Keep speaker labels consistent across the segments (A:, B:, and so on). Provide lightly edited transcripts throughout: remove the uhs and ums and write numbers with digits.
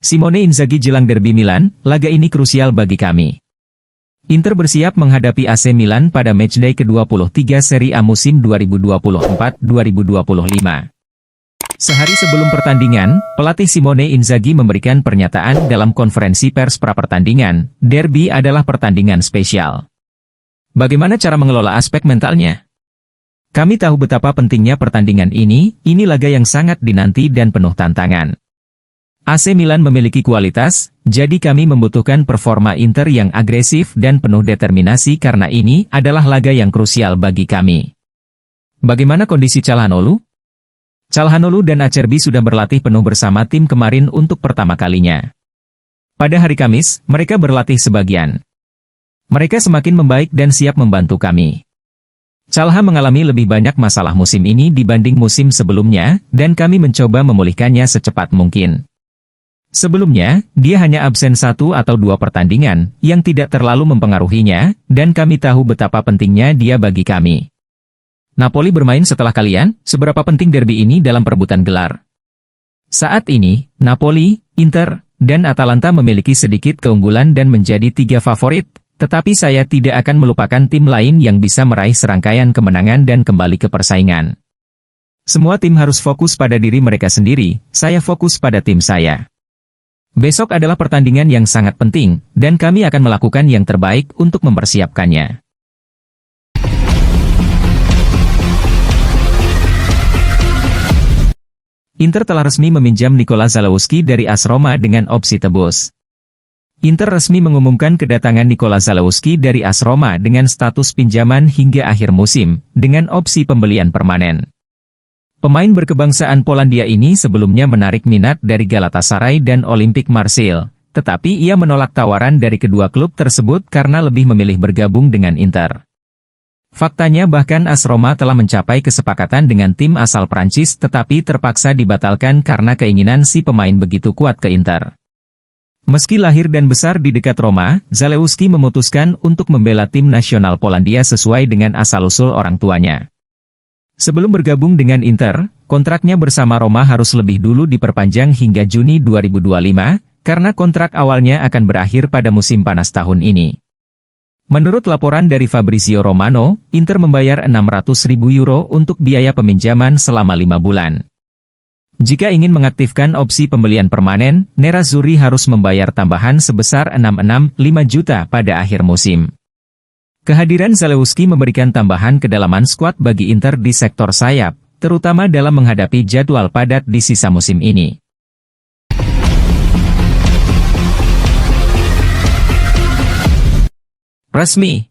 A: Simone Inzaghi jelang derby Milan, laga ini krusial bagi kami. Inter bersiap menghadapi AC Milan pada matchday ke-23 Serie A musim 2024-2025. Sehari sebelum pertandingan, pelatih Simone Inzaghi memberikan pernyataan dalam konferensi pers pra-pertandingan, derby adalah pertandingan spesial. Bagaimana cara mengelola aspek mentalnya? Kami tahu betapa pentingnya pertandingan ini laga yang sangat dinanti dan penuh tantangan. AC Milan memiliki kualitas, jadi kami membutuhkan performa Inter yang agresif dan penuh determinasi karena ini adalah laga yang krusial bagi kami. Bagaimana kondisi Calhanoglu? Calhanoglu dan Acerbi sudah berlatih penuh bersama tim kemarin untuk pertama kalinya. Pada hari Kamis, mereka berlatih sebagian. Mereka semakin membaik dan siap membantu kami. Calha mengalami lebih banyak masalah musim ini dibanding musim sebelumnya, dan kami mencoba memulihkannya secepat mungkin. Sebelumnya, dia hanya absen 1 atau 2 pertandingan, yang tidak terlalu mempengaruhinya, dan kami tahu betapa pentingnya dia bagi kami. Napoli bermain setelah kalian, seberapa penting derby ini dalam perebutan gelar? Saat ini, Napoli, Inter, dan Atalanta memiliki sedikit keunggulan dan menjadi 3 favorit, tetapi saya tidak akan melupakan tim lain yang bisa meraih serangkaian kemenangan dan kembali ke persaingan. Semua tim harus fokus pada diri mereka sendiri, saya fokus pada tim saya. Besok adalah pertandingan yang sangat penting, dan kami akan melakukan yang terbaik untuk mempersiapkannya. Inter telah resmi meminjam Nikola Zalewski dari AS Roma dengan opsi tebus. Inter resmi mengumumkan kedatangan Nikola Zalewski dari AS Roma dengan status pinjaman hingga akhir musim, dengan opsi pembelian permanen. Pemain berkebangsaan Polandia ini sebelumnya menarik minat dari Galatasaray dan Olympique Marseille, tetapi ia menolak tawaran dari kedua klub tersebut karena lebih memilih bergabung dengan Inter. Faktanya bahkan AS Roma telah mencapai kesepakatan dengan tim asal Prancis tetapi terpaksa dibatalkan karena keinginan si pemain begitu kuat ke Inter. Meski lahir dan besar di dekat Roma, Zalewski memutuskan untuk membela tim nasional Polandia sesuai dengan asal-usul orang tuanya. Sebelum bergabung dengan Inter, kontraknya bersama Roma harus lebih dulu diperpanjang hingga Juni 2025, karena kontrak awalnya akan berakhir pada musim panas tahun ini. Menurut laporan dari Fabrizio Romano, Inter membayar 600.000 euro untuk biaya peminjaman selama 5 bulan. Jika ingin mengaktifkan opsi pembelian permanen, Nerazzurri harus membayar tambahan sebesar 665 juta pada akhir musim. Kehadiran Zalewski memberikan tambahan kedalaman skuad bagi Inter di sektor sayap, terutama dalam menghadapi jadwal padat di sisa musim ini. Resmi.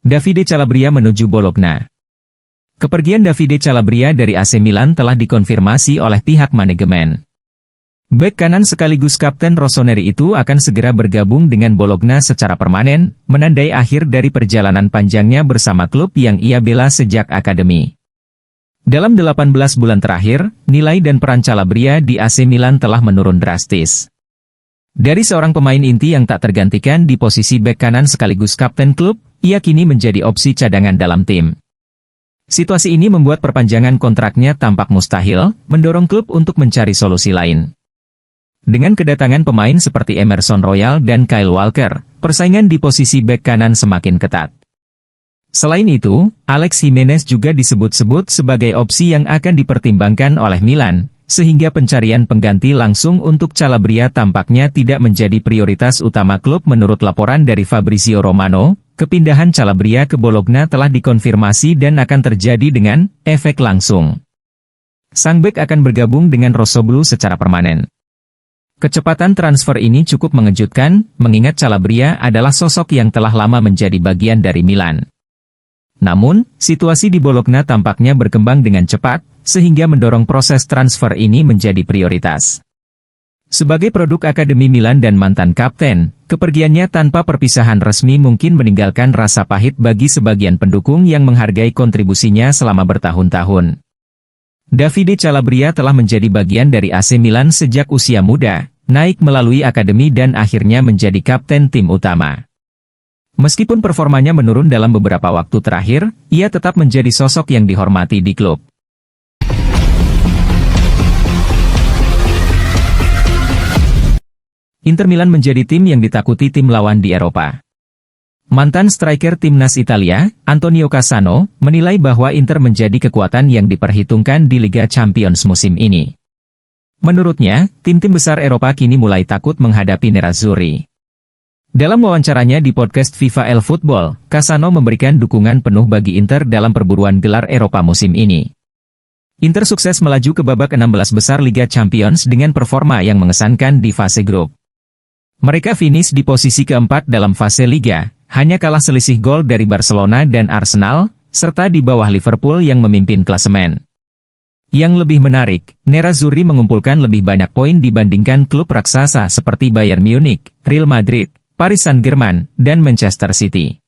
A: Davide Calabria menuju Bologna. Kepergian Davide Calabria dari AC Milan telah dikonfirmasi oleh pihak manajemen. Bek kanan sekaligus kapten Rossoneri itu akan segera bergabung dengan Bologna secara permanen, menandai akhir dari perjalanan panjangnya bersama klub yang ia bela sejak akademi. Dalam 18 bulan terakhir, nilai dan peran Calabria di AC Milan telah menurun drastis. Dari seorang pemain inti yang tak tergantikan di posisi bek kanan sekaligus kapten klub, ia kini menjadi opsi cadangan dalam tim. Situasi ini membuat perpanjangan kontraknya tampak mustahil, mendorong klub untuk mencari solusi lain. Dengan kedatangan pemain seperti Emerson Royal dan Kyle Walker, persaingan di posisi bek kanan semakin ketat. Selain itu, Alex Jimenez juga disebut-sebut sebagai opsi yang akan dipertimbangkan oleh Milan, sehingga pencarian pengganti langsung untuk Calabria tampaknya tidak menjadi prioritas utama klub menurut laporan dari Fabrizio Romano. Kepindahan Calabria ke Bologna telah dikonfirmasi dan akan terjadi dengan efek langsung. Sang bek akan bergabung dengan Rossoblu secara permanen. Kecepatan transfer ini cukup mengejutkan, mengingat Calabria adalah sosok yang telah lama menjadi bagian dari Milan. Namun, situasi di Bologna tampaknya berkembang dengan cepat, sehingga mendorong proses transfer ini menjadi prioritas. Sebagai produk Akademi Milan dan mantan kapten, kepergiannya tanpa perpisahan resmi mungkin meninggalkan rasa pahit bagi sebagian pendukung yang menghargai kontribusinya selama bertahun-tahun. Davide Calabria telah menjadi bagian dari AC Milan sejak usia muda, naik melalui akademi dan akhirnya menjadi kapten tim utama. Meskipun performanya menurun dalam beberapa waktu terakhir, ia tetap menjadi sosok yang dihormati di klub. Inter Milan menjadi tim yang ditakuti tim lawan di Eropa. Mantan striker timnas Italia, Antonio Cassano, menilai bahwa Inter menjadi kekuatan yang diperhitungkan di Liga Champions musim ini. Menurutnya, tim-tim besar Eropa kini mulai takut menghadapi Nerazzurri. Dalam wawancaranya di podcast FIFA El Football, Cassano memberikan dukungan penuh bagi Inter dalam perburuan gelar Eropa musim ini. Inter sukses melaju ke babak 16 besar Liga Champions dengan performa yang mengesankan di fase grup. Mereka finish di posisi keempat dalam fase Liga, hanya kalah selisih gol dari Barcelona dan Arsenal, serta di bawah Liverpool yang memimpin klasemen. Yang lebih menarik, Nerazzurri mengumpulkan lebih banyak poin dibandingkan klub raksasa seperti Bayern Munich, Real Madrid, Paris Saint-Germain, dan Manchester City.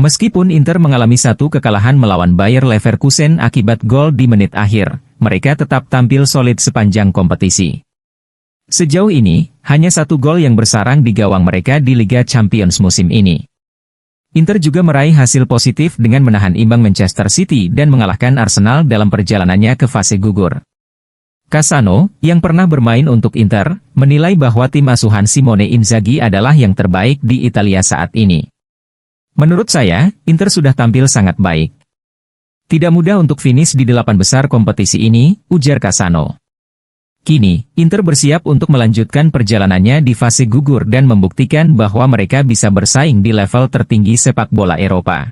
A: Meskipun Inter mengalami satu kekalahan melawan Bayer Leverkusen akibat gol di menit akhir, mereka tetap tampil solid sepanjang kompetisi. Sejauh ini, hanya satu gol yang bersarang di gawang mereka di Liga Champions musim ini. Inter juga meraih hasil positif dengan menahan imbang Manchester City dan mengalahkan Arsenal dalam perjalanannya ke fase gugur. Cassano, yang pernah bermain untuk Inter, menilai bahwa tim asuhan Simone Inzaghi adalah yang terbaik di Italia saat ini. Menurut saya, Inter sudah tampil sangat baik. Tidak mudah untuk finish di 8 besar kompetisi ini, ujar Cassano. Kini, Inter bersiap untuk melanjutkan perjalanannya di fase gugur dan membuktikan bahwa mereka bisa bersaing di level tertinggi sepak bola Eropa.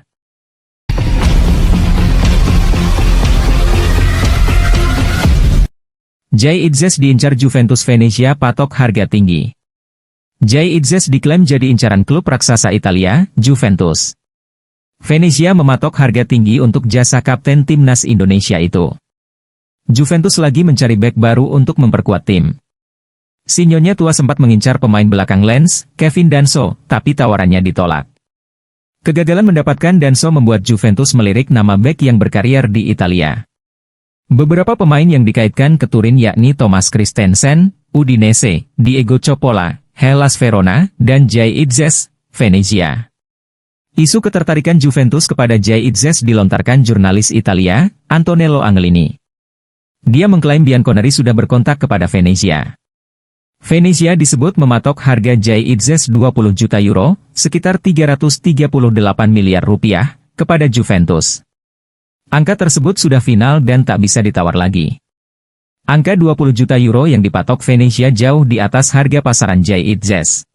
A: Jay Itzes diincar Juventus. Venezia patok harga tinggi. Jay Itzes diklaim jadi incaran klub raksasa Italia, Juventus. Venezia mematok harga tinggi untuk jasa kapten timnas Indonesia itu. Juventus lagi mencari bek baru untuk memperkuat tim. Si Nyonya tua sempat mengincar pemain belakang Lens, Kevin Danso, tapi tawarannya ditolak. Kegagalan mendapatkan Danso membuat Juventus melirik nama bek yang berkarier di Italia. Beberapa pemain yang dikaitkan ke Turin yakni Thomas Christensen, Udinese, Diego Coppola, Hellas Verona, dan Jay Itzes, Venezia. Isu ketertarikan Juventus kepada Jay Itzes dilontarkan jurnalis Italia, Antonello Angelini. Dia mengklaim Bianconeri sudah berkontak kepada Venezia. Venezia disebut mematok harga Jay Itzes 20 juta euro, sekitar 338 miliar rupiah, kepada Juventus. Angka tersebut sudah final dan tak bisa ditawar lagi. Angka 20 juta euro yang dipatok Venezia jauh di atas harga pasaran Jay Itzes.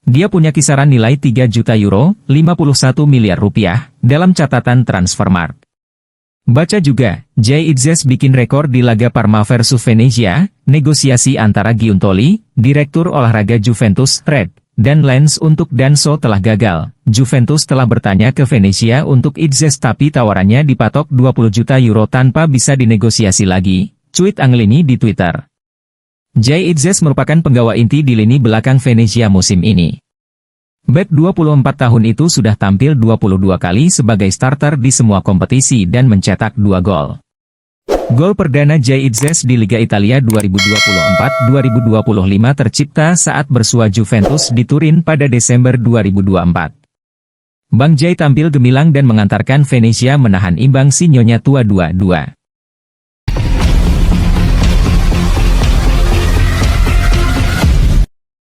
A: Dia punya kisaran nilai 3 juta euro, 51 miliar rupiah, dalam catatan Transfermarkt. Baca juga, Jay Itzes bikin rekor di laga Parma versus Venezia, negosiasi antara Giuntoli, direktur olahraga Juventus, Red, dan Lens untuk Danso telah gagal. Juventus telah bertanya ke Venezia untuk Itzes tapi tawarannya dipatok 20 juta euro tanpa bisa dinegosiasi lagi, cuit Angelini di Twitter. Jay Itzes merupakan penggawa inti di lini belakang Venezia musim ini. Bek 24 tahun itu sudah tampil 22 kali sebagai starter di semua kompetisi dan mencetak 2 gol. Gol perdana Jay Itzes di Liga Italia 2024-2025 tercipta saat bersua Juventus di Turin pada Desember 2024. Bang Jay tampil gemilang dan mengantarkan Venezia menahan imbang si Nyonya tua 2-2.